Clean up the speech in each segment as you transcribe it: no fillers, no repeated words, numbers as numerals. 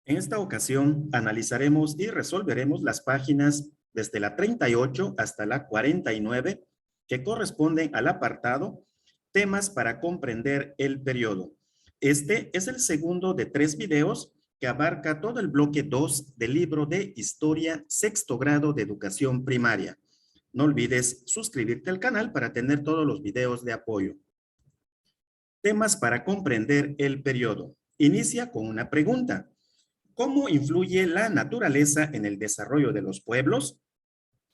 En esta ocasión analizaremos y resolveremos las páginas desde la 38 hasta la 49 que corresponden al apartado Temas para comprender el periodo. Este es el segundo de 3 videos que abarca todo el bloque 2 del libro de Historia Sexto Grado de Educación Primaria. No olvides suscribirte al canal para tener todos los videos de apoyo. Temas para comprender el periodo. Inicia con una pregunta. ¿Cómo influye la naturaleza en el desarrollo de los pueblos?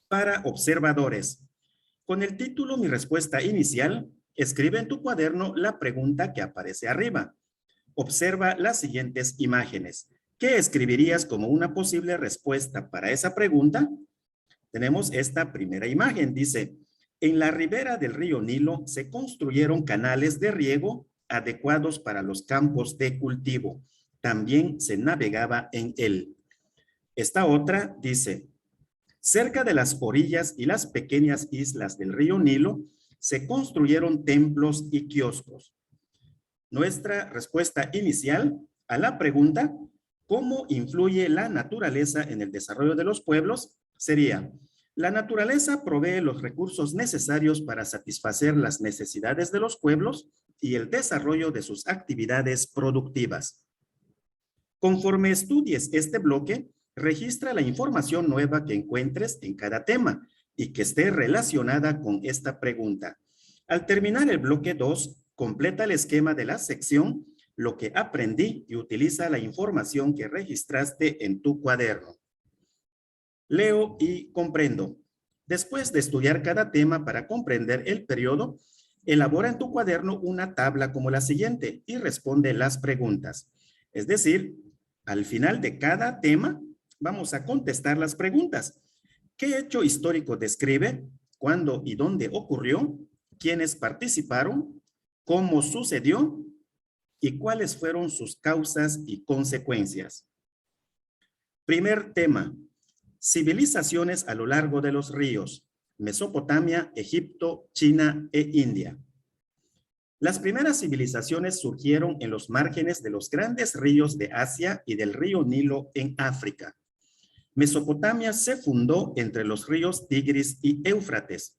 Para observadores. Con el título Mi respuesta inicial, escribe en tu cuaderno la pregunta que aparece arriba. Observa las siguientes imágenes. ¿Qué escribirías como una posible respuesta para esa pregunta? Tenemos esta primera imagen. Dice, en la ribera del río Nilo se construyeron canales de riego adecuados para los campos de cultivo. También se navegaba en él. Esta otra dice, cerca de las orillas y las pequeñas islas del río Nilo se construyeron templos y kioscos. Nuestra respuesta inicial a la pregunta, ¿cómo influye la naturaleza en el desarrollo de los pueblos? Sería, la naturaleza provee los recursos necesarios para satisfacer las necesidades de los pueblos y el desarrollo de sus actividades productivas. Conforme estudies este bloque, registra la información nueva que encuentres en cada tema y que esté relacionada con esta pregunta. Al terminar el bloque 2, completa el esquema de la sección, lo que aprendí y utiliza la información que registraste en tu cuaderno. Leo y comprendo. Después de estudiar cada tema para comprender el periodo, elabora en tu cuaderno una tabla como la siguiente y responde las preguntas. Es decir, al final de cada tema, vamos a contestar las preguntas. ¿Qué hecho histórico describe? ¿Cuándo y dónde ocurrió? ¿Quiénes participaron? ¿Cómo sucedió? ¿Y cuáles fueron sus causas y consecuencias? Primer tema. Civilizaciones a lo largo de los ríos. Mesopotamia, Egipto, China e India. Las primeras civilizaciones surgieron en los márgenes de los grandes ríos de Asia y del río Nilo en África. Mesopotamia se fundó entre los ríos Tigris y Éufrates.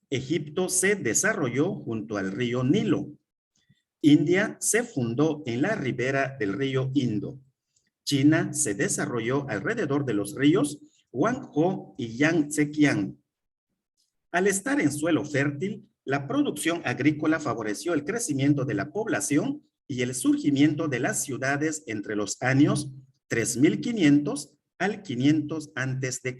Egipto se desarrolló junto al río Nilo. India se fundó en la ribera del río Indo. China se desarrolló alrededor de los ríos Huanghe y Yangtze-kiang. Al estar en suelo fértil, la producción agrícola favoreció el crecimiento de la población y el surgimiento de las ciudades entre los años 3500 al 500 a.C.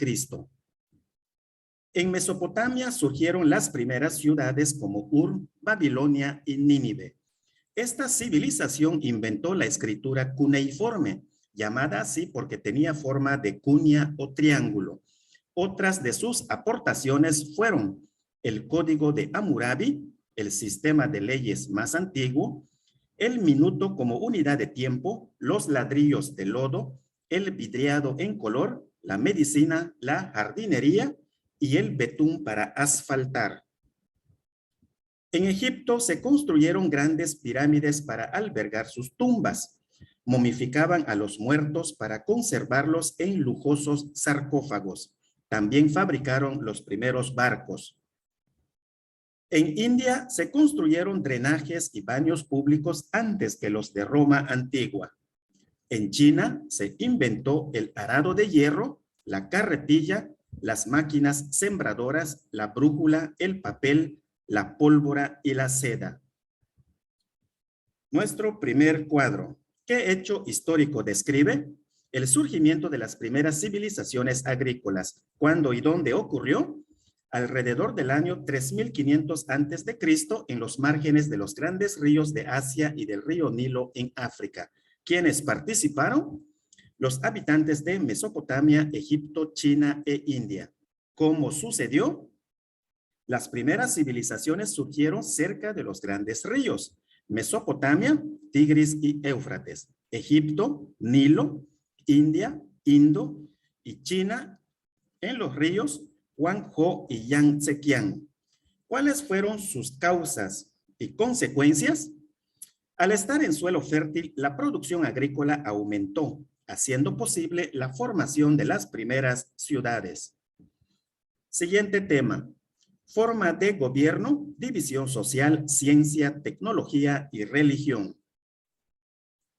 En Mesopotamia surgieron las primeras ciudades como Ur, Babilonia y Nínive. Esta civilización inventó la escritura cuneiforme, llamada así porque tenía forma de cuña o triángulo. Otras de sus aportaciones fueron el código de Hammurabi, el sistema de leyes más antiguo, el minuto como unidad de tiempo, los ladrillos de lodo, el vidriado en color, la medicina, la jardinería y el betún para asfaltar. En Egipto se construyeron grandes pirámides para albergar sus tumbas. Momificaban a los muertos para conservarlos en lujosos sarcófagos. También fabricaron los primeros barcos. En India se construyeron drenajes y baños públicos antes que los de Roma antigua. En China se inventó el arado de hierro, la carretilla, las máquinas sembradoras, la brújula, el papel, la pólvora y la seda. Nuestro primer cuadro. ¿Qué hecho histórico describe? El surgimiento de las primeras civilizaciones agrícolas. ¿Cuándo y dónde ocurrió? Alrededor del año 3500 a.C. en los márgenes de los grandes ríos de Asia y del río Nilo en África. ¿Quiénes participaron? Los habitantes de Mesopotamia, Egipto, China e India. ¿Cómo sucedió? Las primeras civilizaciones surgieron cerca de los grandes ríos. Mesopotamia, Tigris y Éufrates. Egipto, Nilo, India, Indo y China en los ríos Huanghe y Yangtze-kiang. ¿Cuáles fueron sus causas y consecuencias? Al estar en suelo fértil, la producción agrícola aumentó haciendo posible la formación de las primeras ciudades. Siguiente tema. Forma de gobierno, división social, ciencia, tecnología y religión.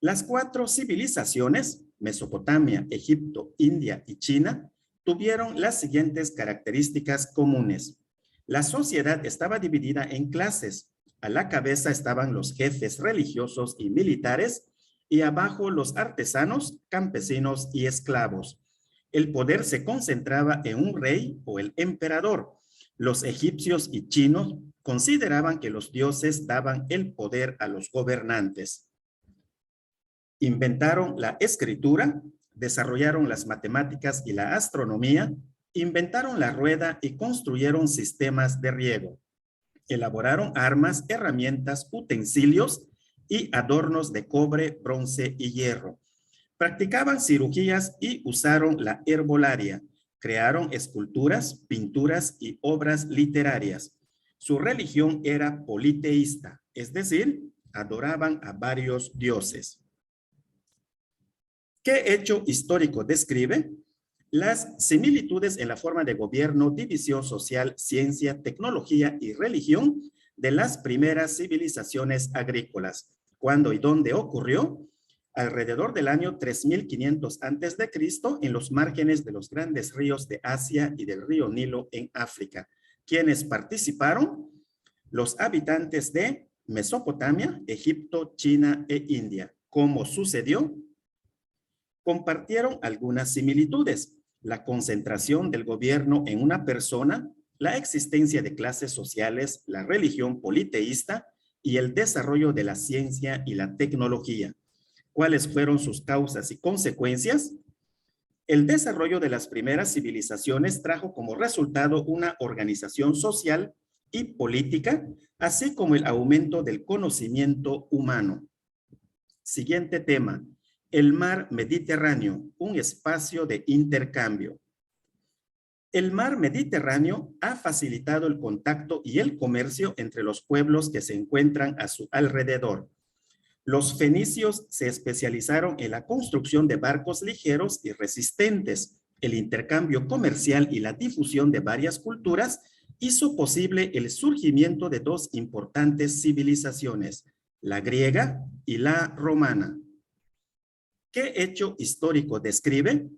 Las 4 civilizaciones, Mesopotamia, Egipto, India y China, tuvieron las siguientes características comunes. La sociedad estaba dividida en clases. A la cabeza estaban los jefes religiosos y militares y abajo los artesanos, campesinos y esclavos. El poder se concentraba en un rey o el emperador. Los egipcios y chinos consideraban que los dioses daban el poder a los gobernantes. Inventaron la escritura, desarrollaron las matemáticas y la astronomía, inventaron la rueda y construyeron sistemas de riego. Elaboraron armas, herramientas, utensilios y adornos de cobre, bronce y hierro. Practicaban cirugías y usaron la herbolaria. Crearon esculturas, pinturas y obras literarias. Su religión era politeísta, es decir, adoraban a varios dioses. ¿Qué hecho histórico describe? Las similitudes en la forma de gobierno, división social, ciencia, tecnología y religión de las primeras civilizaciones agrícolas. ¿Cuándo y dónde ocurrió? Alrededor del año 3500 a.C. en los márgenes de los grandes ríos de Asia y del río Nilo en África. ¿Quiénes participaron? Los habitantes de Mesopotamia, Egipto, China e India. ¿Cómo sucedió? Compartieron algunas similitudes: la concentración del gobierno en una persona, la existencia de clases sociales, la religión politeísta y el desarrollo de la ciencia y la tecnología. ¿Cuáles fueron sus causas y consecuencias? El desarrollo de las primeras civilizaciones trajo como resultado una organización social y política, así como el aumento del conocimiento humano. Siguiente tema. El mar Mediterráneo, un espacio de intercambio. El mar Mediterráneo ha facilitado el contacto y el comercio entre los pueblos que se encuentran a su alrededor. Los fenicios se especializaron en la construcción de barcos ligeros y resistentes. El intercambio comercial y la difusión de varias culturas hizo posible el surgimiento de 2 importantes civilizaciones, la griega y la romana. ¿Qué hecho histórico describe?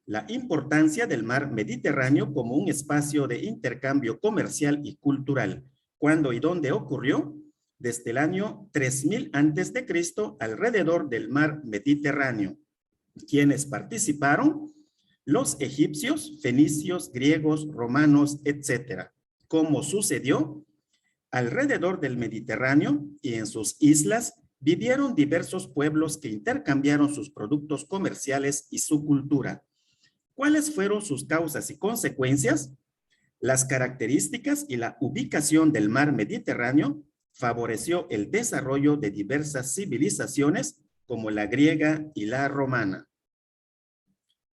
La importancia del mar Mediterráneo como un espacio de intercambio comercial y cultural. ¿Cuándo y dónde ocurrió? Desde el año 3000 a.C. alrededor del mar Mediterráneo. ¿Quiénes participaron? Los egipcios, fenicios, griegos, romanos, etc. ¿Cómo sucedió? Alrededor del Mediterráneo y en sus islas vivieron diversos pueblos que intercambiaron sus productos comerciales y su cultura. ¿Cuáles fueron sus causas y consecuencias? Las características y la ubicación del mar Mediterráneo favoreció el desarrollo de diversas civilizaciones como la griega y la romana.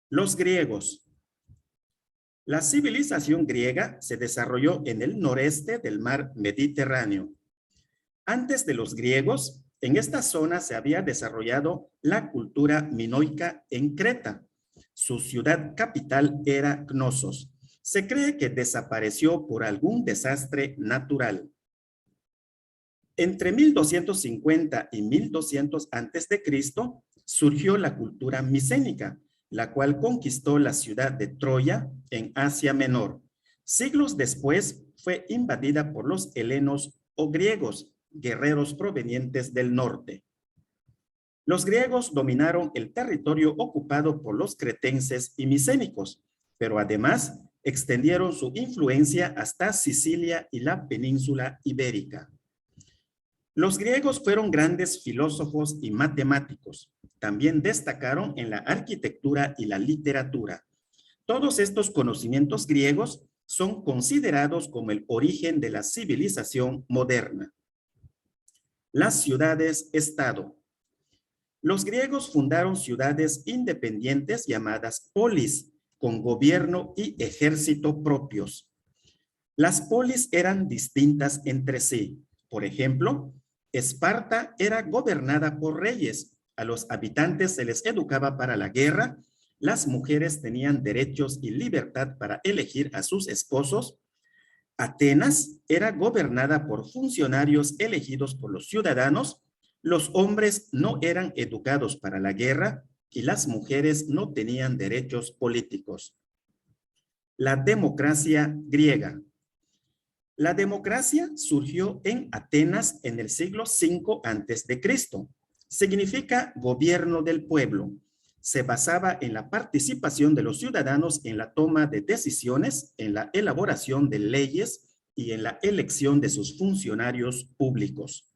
Los griegos. La civilización griega se desarrolló en el noreste del mar Mediterráneo. Antes de los griegos, en esta zona se había desarrollado la cultura minoica en Creta. Su ciudad capital era Cnosos. Se cree que desapareció por algún desastre natural. Entre 1250 y 1200 a.C. surgió la cultura micénica, la cual conquistó la ciudad de Troya en Asia Menor. Siglos después fue invadida por los helenos o griegos, guerreros provenientes del norte. Los griegos dominaron el territorio ocupado por los cretenses y micénicos, pero además extendieron su influencia hasta Sicilia y la península ibérica. Los griegos fueron grandes filósofos y matemáticos. También destacaron en la arquitectura y la literatura. Todos estos conocimientos griegos son considerados como el origen de la civilización moderna. Las ciudades-estado. Los griegos fundaron ciudades independientes llamadas polis, con gobierno y ejército propios. Las polis eran distintas entre sí. Por ejemplo, Esparta era gobernada por reyes, A los habitantes se les educaba para la guerra, las mujeres tenían derechos y libertad para elegir a sus esposos. Atenas era gobernada por funcionarios elegidos por los ciudadanos, los hombres no eran educados para la guerra y las mujeres no tenían derechos políticos. La democracia griega. La democracia surgió en Atenas en el siglo V a.C. Significa gobierno del pueblo. Se basaba en la participación de los ciudadanos en la toma de decisiones, en la elaboración de leyes y en la elección de sus funcionarios públicos.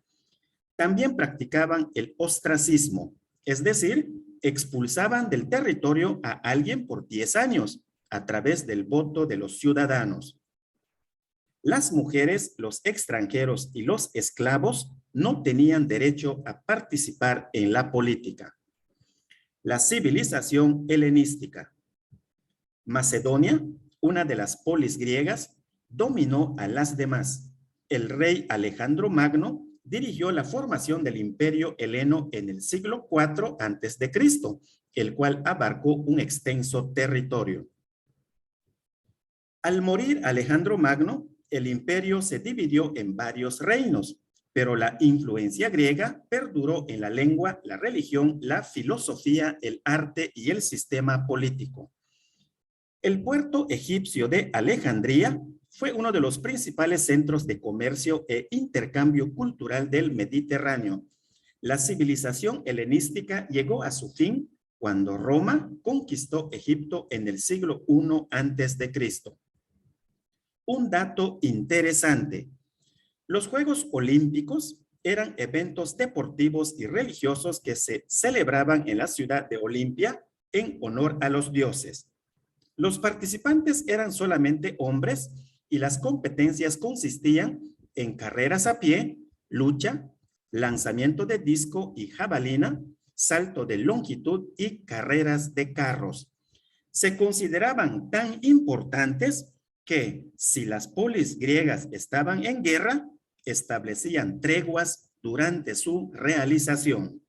También practicaban el ostracismo, es decir, expulsaban del territorio a alguien por 10 años a través del voto de los ciudadanos. Las mujeres, los extranjeros y los esclavos no tenían derecho a participar en la política. La civilización helenística. Macedonia, una de las polis griegas, dominó a las demás. El rey Alejandro Magno dirigió la formación del imperio heleno en el siglo IV a.C., el cual abarcó un extenso territorio. Al morir Alejandro Magno, el imperio se dividió en varios reinos, pero la influencia griega perduró en la lengua, la religión, la filosofía, el arte y el sistema político. El puerto egipcio de Alejandría fue uno de los principales centros de comercio e intercambio cultural del Mediterráneo. La civilización helenística llegó a su fin cuando Roma conquistó Egipto en el siglo I a.C. Un dato interesante. Los Juegos Olímpicos eran eventos deportivos y religiosos que se celebraban en la ciudad de Olimpia en honor a los dioses. Los participantes eran solamente hombres y las competencias consistían en carreras a pie, lucha, lanzamiento de disco y jabalina, salto de longitud y carreras de carros. Se consideraban tan importantes que si las polis griegas estaban en guerra, establecían treguas durante su realización.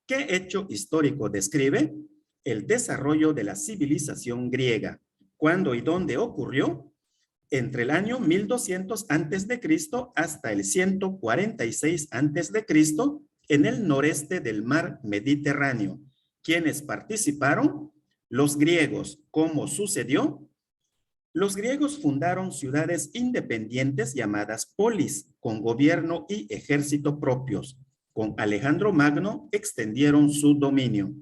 ¿Qué hecho histórico describe? El desarrollo de la civilización griega. ¿Cuándo y dónde ocurrió? Entre el año 1200 a.C. hasta el 146 a.C. en el noreste del mar Mediterráneo. ¿Quiénes participaron? Los griegos. ¿Cómo sucedió? Los griegos fundaron ciudades independientes llamadas polis, con gobierno y ejército propios. Con Alejandro Magno extendieron su dominio.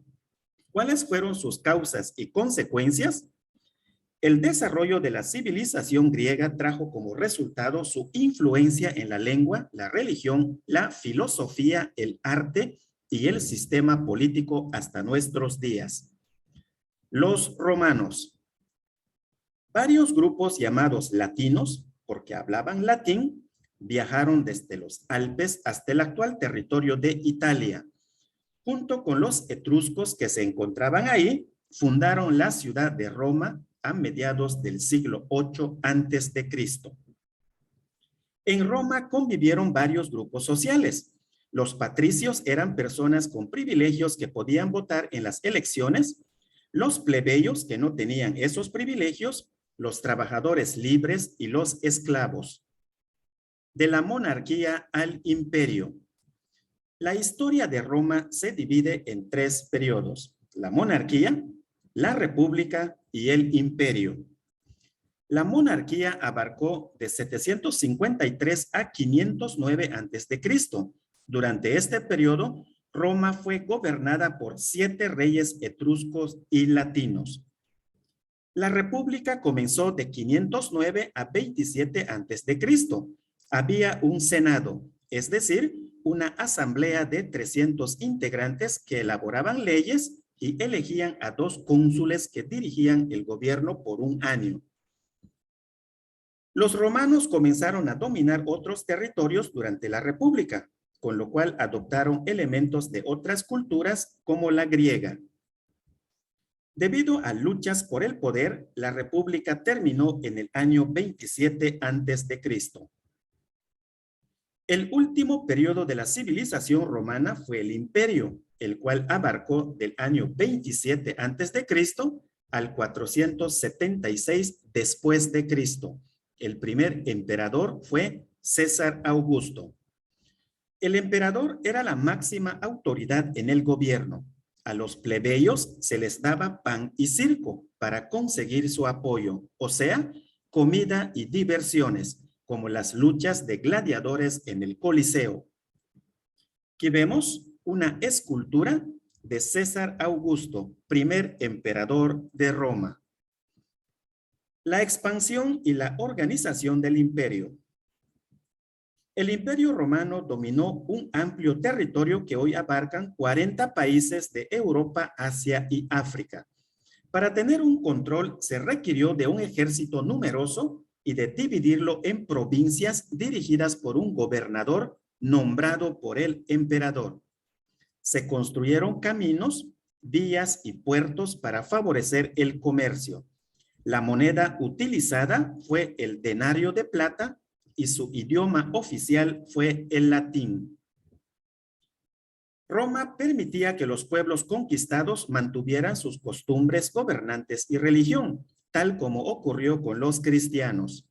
¿Cuáles fueron sus causas y consecuencias? El desarrollo de la civilización griega trajo como resultado su influencia en la lengua, la religión, la filosofía, el arte y el sistema político hasta nuestros días. Los romanos. Varios grupos llamados latinos, porque hablaban latín, viajaron desde los Alpes hasta el actual territorio de Italia. Junto con los etruscos que se encontraban ahí, fundaron la ciudad de Roma a mediados del siglo VIII a.C. En Roma convivieron varios grupos sociales. Los patricios eran personas con privilegios que podían votar en las elecciones, los plebeyos que no tenían esos privilegios, los trabajadores libres y los esclavos. De la monarquía al imperio. La historia de Roma se divide en 3 periodos: la monarquía, la república y el imperio. La monarquía abarcó de 753 a 509 a.C. Durante este periodo, Roma fue gobernada por 7 reyes etruscos y latinos. La república comenzó de 509 a 27 a.C. Había un senado, es decir, una asamblea de 300 integrantes que elaboraban leyes y elegían a 2 cónsules que dirigían el gobierno por un año. Los romanos comenzaron a dominar otros territorios durante la república, con lo cual adoptaron elementos de otras culturas como la griega. Debido a luchas por el poder, la república terminó en el año 27 a.C. El último periodo de la civilización romana fue el Imperio, el cual abarcó del año 27 a.C. al 476 después de Cristo. El primer emperador fue César Augusto. El emperador era la máxima autoridad en el gobierno. A los plebeyos se les daba pan y circo para conseguir su apoyo, o sea, comida y diversiones, como las luchas de gladiadores en el Coliseo. Aquí vemos una escultura de César Augusto, primer emperador de Roma. La expansión y la organización del imperio. El Imperio Romano dominó un amplio territorio que hoy abarcan 40 países de Europa, Asia y África. Para tener un control se requirió de un ejército numeroso y de dividirlo en provincias dirigidas por un gobernador nombrado por el emperador. Se construyeron caminos, vías y puertos para favorecer el comercio. La moneda utilizada fue el denario de plata y su idioma oficial fue el latín. Roma permitía que los pueblos conquistados mantuvieran sus costumbres, gobernantes y religión, tal como ocurrió con los cristianos.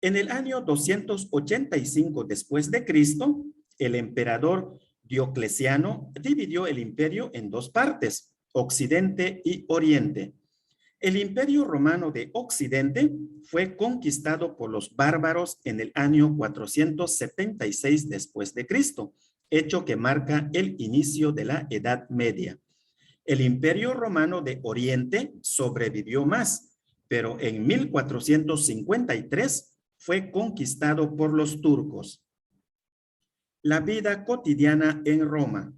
En el año 285 después de Cristo, el emperador Diocleciano dividió el imperio en dos partes, Occidente y Oriente. El Imperio Romano de Occidente fue conquistado por los bárbaros en el año 476 después de Cristo, hecho que marca el inicio de la Edad Media. El Imperio Romano de Oriente sobrevivió más, pero en 1453 fue conquistado por los turcos. La vida cotidiana en Roma.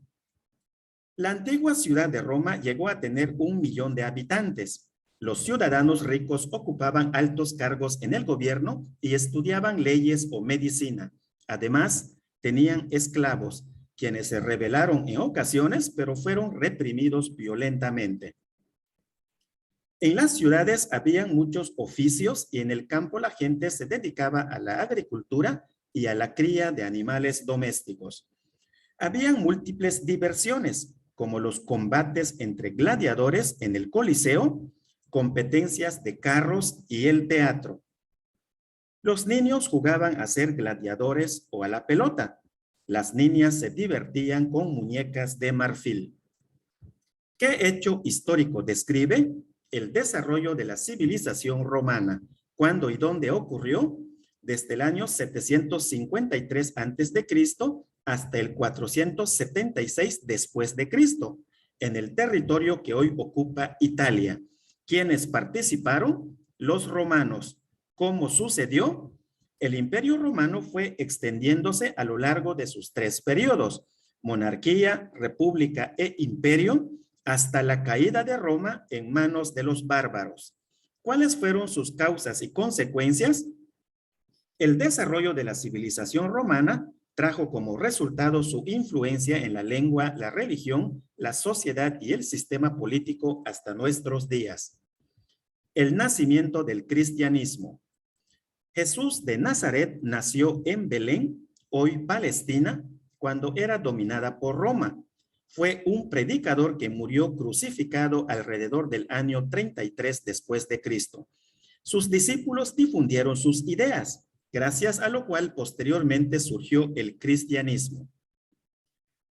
La antigua ciudad de Roma llegó a tener 1 millón de habitantes. Los ciudadanos ricos ocupaban altos cargos en el gobierno y estudiaban leyes o medicina. Además, tenían esclavos, quienes se rebelaron en ocasiones, pero fueron reprimidos violentamente. En las ciudades habían muchos oficios y en el campo la gente se dedicaba a la agricultura y a la cría de animales domésticos. Habían múltiples diversiones, como los combates entre gladiadores en el Coliseo, competencias de carros y el teatro. Los niños jugaban a ser gladiadores o a la pelota. Las niñas se divertían con muñecas de marfil. ¿Qué hecho histórico describe? El desarrollo de la civilización romana. ¿Cuándo y dónde ocurrió? Desde el año 753 a.C. hasta el 476 después de Cristo, en el territorio que hoy ocupa Italia. ¿Quiénes participaron? Los romanos. ¿Cómo sucedió? El Imperio Romano fue extendiéndose a lo largo de sus 3 periodos, monarquía, república e imperio, hasta la caída de Roma en manos de los bárbaros. ¿Cuáles fueron sus causas y consecuencias? El desarrollo de la civilización romana trajo como resultado su influencia en la lengua, la religión, la sociedad y el sistema político hasta nuestros días. El nacimiento del cristianismo. Jesús de Nazaret nació en Belén, hoy Palestina, cuando era dominada por Roma. Fue un predicador que murió crucificado alrededor del año 33 después de Cristo. Sus discípulos difundieron sus ideas, gracias a lo cual posteriormente surgió el cristianismo.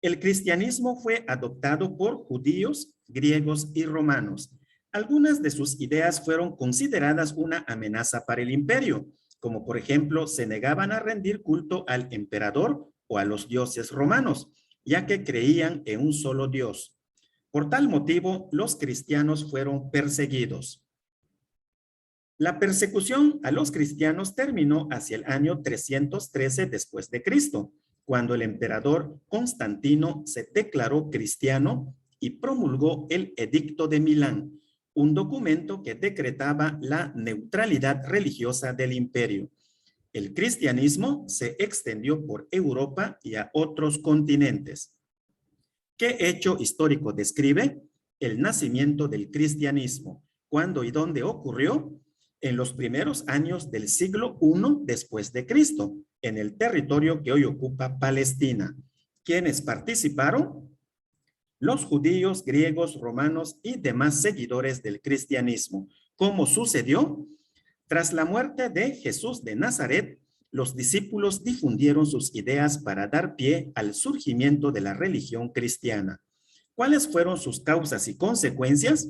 El cristianismo fue adoptado por judíos, griegos y romanos. Algunas de sus ideas fueron consideradas una amenaza para el imperio, como por ejemplo se negaban a rendir culto al emperador o a los dioses romanos, ya que creían en un solo Dios. Por tal motivo, los cristianos fueron perseguidos. La persecución a los cristianos terminó hacia el año 313 después de Cristo, cuando el emperador Constantino se declaró cristiano y promulgó el Edicto de Milán, un documento que decretaba la neutralidad religiosa del imperio. El cristianismo se extendió por Europa y a otros continentes. ¿Qué hecho histórico describe? El nacimiento del cristianismo. ¿Cuándo y dónde ocurrió? En los primeros años del siglo I después de Cristo, en el territorio que hoy ocupa Palestina. ¿Quiénes participaron? Los judíos, griegos, romanos y demás seguidores del cristianismo. ¿Cómo sucedió? Tras la muerte de Jesús de Nazaret, los discípulos difundieron sus ideas para dar pie al surgimiento de la religión cristiana. ¿Cuáles fueron sus causas y consecuencias?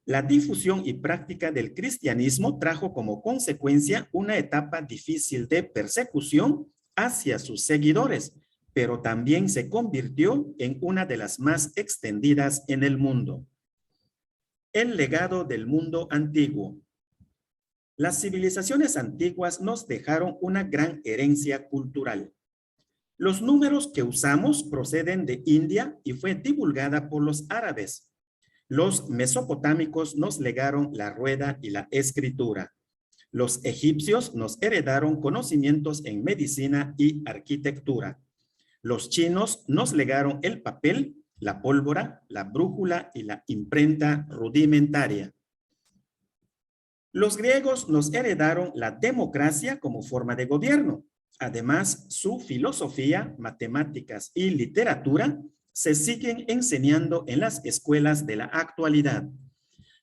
La difusión y práctica del cristianismo trajo como consecuencia una etapa difícil de persecución hacia sus seguidores, pero también se convirtió en una de las más extendidas en el mundo. El legado del mundo antiguo. Las civilizaciones antiguas nos dejaron una gran herencia cultural. Los números que usamos proceden de India y fue divulgada por los árabes. Los mesopotámicos nos legaron la rueda y la escritura. Los egipcios nos heredaron conocimientos en medicina y arquitectura. Los chinos nos legaron el papel, la pólvora, la brújula y la imprenta rudimentaria. Los griegos nos heredaron la democracia como forma de gobierno. Además, su filosofía, matemáticas y literatura se siguen enseñando en las escuelas de la actualidad.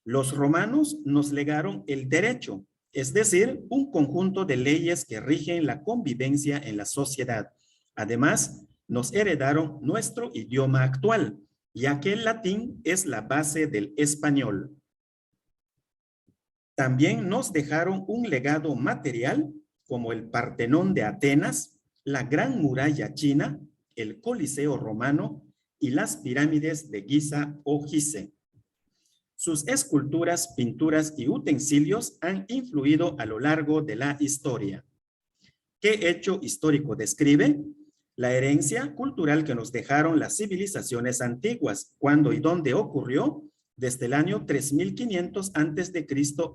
Los romanos nos legaron el derecho, es decir, un conjunto de leyes que rigen la convivencia en la sociedad. Además, nos heredaron nuestro idioma actual, ya que el latín es la base del español. También nos dejaron un legado material como el Partenón de Atenas, la Gran Muralla China, el Coliseo Romano y las pirámides de Giza o Gizeh. Sus esculturas, pinturas y utensilios han influido a lo largo de la historia. ¿Qué hecho histórico describe? La herencia cultural que nos dejaron las civilizaciones antiguas. ¿Cuándo y dónde ocurrió? Desde el año 3500 a.C.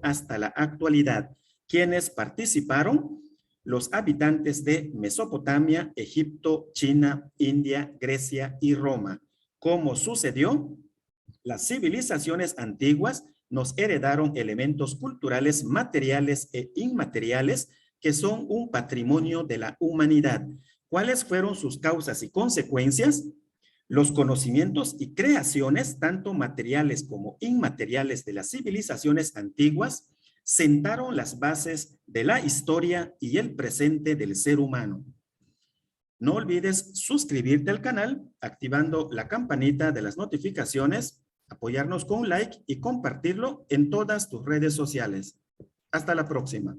hasta la actualidad. ¿Quiénes participaron? Los habitantes de Mesopotamia, Egipto, China, India, Grecia y Roma. ¿Cómo sucedió? Las civilizaciones antiguas nos heredaron elementos culturales materiales e inmateriales que son un patrimonio de la humanidad. ¿Cuáles fueron sus causas y consecuencias? Los conocimientos y creaciones, tanto materiales como inmateriales de las civilizaciones antiguas, sentaron las bases de la historia y el presente del ser humano. No olvides suscribirte al canal activando la campanita de las notificaciones, apoyarnos con un like y compartirlo en todas tus redes sociales. Hasta la próxima.